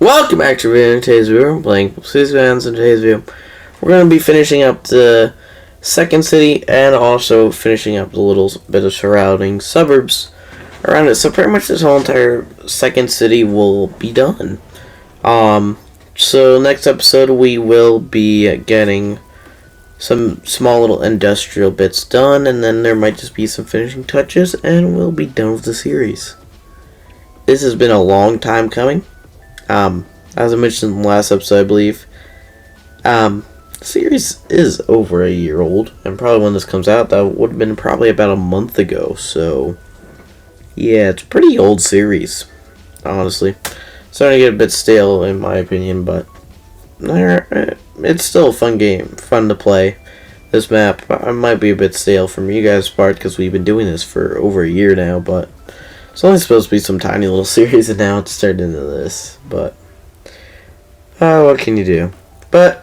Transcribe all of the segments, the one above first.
Welcome back to video. In today's video, I'm playing skylines. In today's video, we're going to be finishing up the second city and also finishing up the little bit of surrounding suburbs around it. So pretty much this whole entire second city will be done. So next episode we will be getting some small little industrial bits done, and then there might just be some finishing touches, and we'll be done with the series. This has been a long time coming. As I mentioned in the last episode, I believe, the series is over a year old, and probably when this comes out, that would have been probably about a month ago, so, yeah, it's a pretty old series, honestly. Starting to get a bit stale, in my opinion, but it's still a fun game, fun to play. This map might be a bit stale from you guys' part, because we've been doing this for over a year now, but it's only supposed to be some tiny little series, and now it's turned into this, but what can you do? But,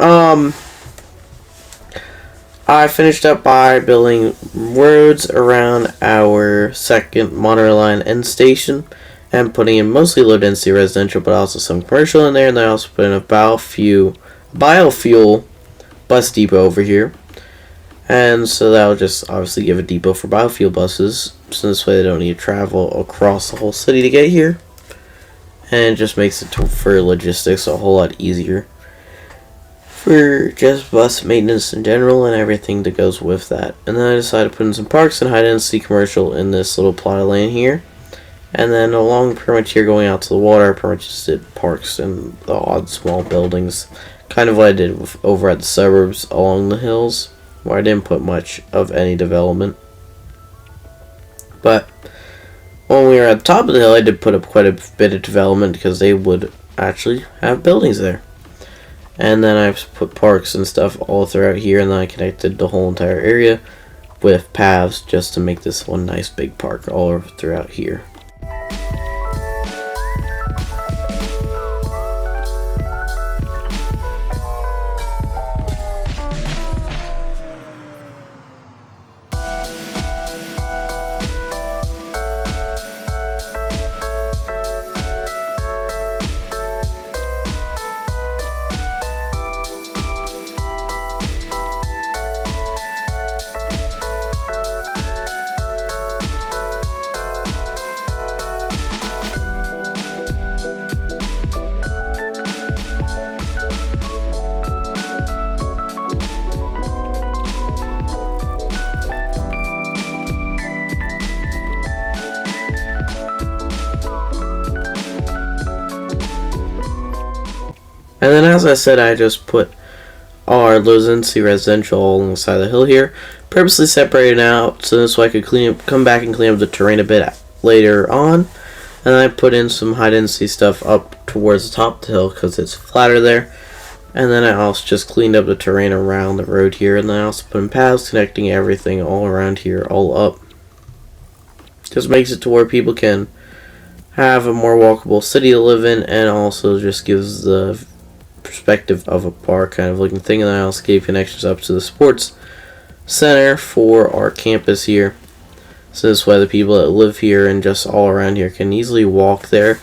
I finished up by building roads around our second monorail line end station, and putting in mostly low density residential, but also some commercial in there, and then I also put in a biofuel bus depot over here. And so that will just obviously give a depot for biofuel buses, so this way they don't need to travel across the whole city to get here. And it just makes it for logistics a whole lot easier for just bus maintenance in general and everything that goes with that. And then I decided to put in some parks and high density commercial in this little plot of land here. And then along pretty much here going out to the water, I pretty much just did parks and the odd small buildings. Kind of what I did over at the suburbs along the hills, where I didn't put much of any development. But when we were at the top of the hill, I did put up quite a bit of development because they would actually have buildings there. And then I put parks and stuff all throughout here, and then I connected the whole entire area with paths just to make this one nice big park all throughout here. And then, as I said, I just put our low density residential all alongside the hill here, purposely separated out so this way I could come back and clean up the terrain a bit later on. And I put in some high density stuff up towards the top of the hill because it's flatter there. And then I also just cleaned up the terrain around the road here, and then I also put in paths connecting everything all around here, all up. Just makes it to where people can have a more walkable city to live in, and also just gives the perspective of a park kind of looking thing. And then I also gave connections up to the sports center for our campus here, so this way the people that live here and just all around here can easily walk there,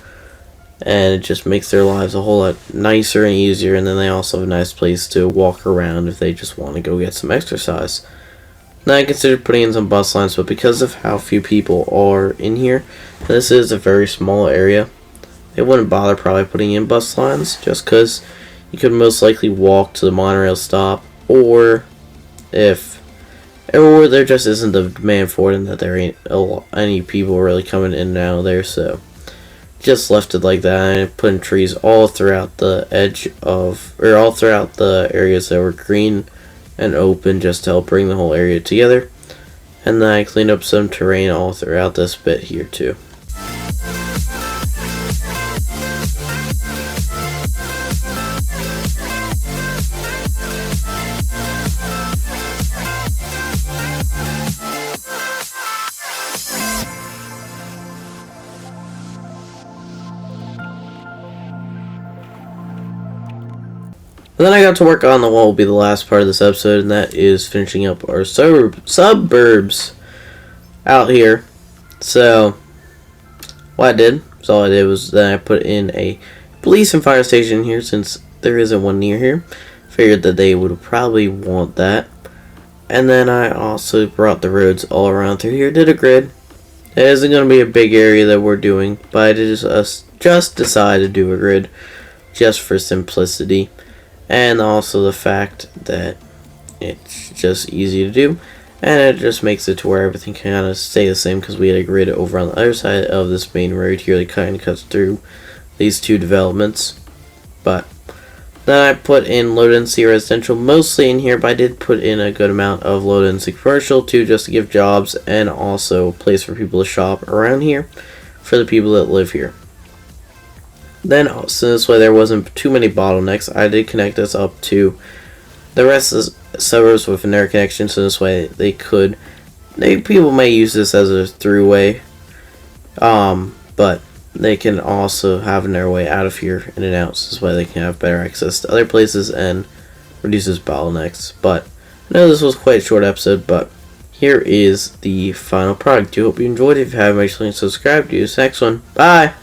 and it just makes their lives a whole lot nicer and easier. And then they also have a nice place to walk around if they just want to go get some exercise. Now I considered putting in some bus lines, but because of how few people are in here, this is a very small area, they wouldn't bother probably putting in bus lines, just because you could most likely walk to the monorail stop, or there just isn't the demand for it, and that there ain't any people really coming in and out of there, so just left it like that. And I put in trees all throughout the all throughout the areas that were green and open, just to help bring the whole area together. And then I cleaned up some terrain all throughout this bit here too. And then I got to work on what will be the last part of this episode, and that is finishing up our suburbs out here. So what I did, so all I did was then I put in a police and fire station here, since there isn't one near here. Figured that they would probably want that. And then I also brought the roads all around through here. Did a grid. It isn't going to be a big area that we're doing, but I just decided to do a grid just for simplicity. And also the fact that it's just easy to do. And it just makes it to where everything can kind of stay the same, because we had a grid over on the other side of this main road here that kind of cuts through these two developments. But then I put in low density residential mostly in here, but I did put in a good amount of low density commercial too, just to give jobs and also a place for people to shop around here for the people that live here. Then so this way there wasn't too many bottlenecks, I did connect us up to the rest of the suburbs with an air connection, so this way people may use this as a throughway, but they can also have an airway out of here in and out, so this way they can have better access to other places and reduces bottlenecks. But I know this was quite a short episode, but here is the final product. I hope you enjoyed it. If you haven't, make sure you subscribe. Do this next one. Bye!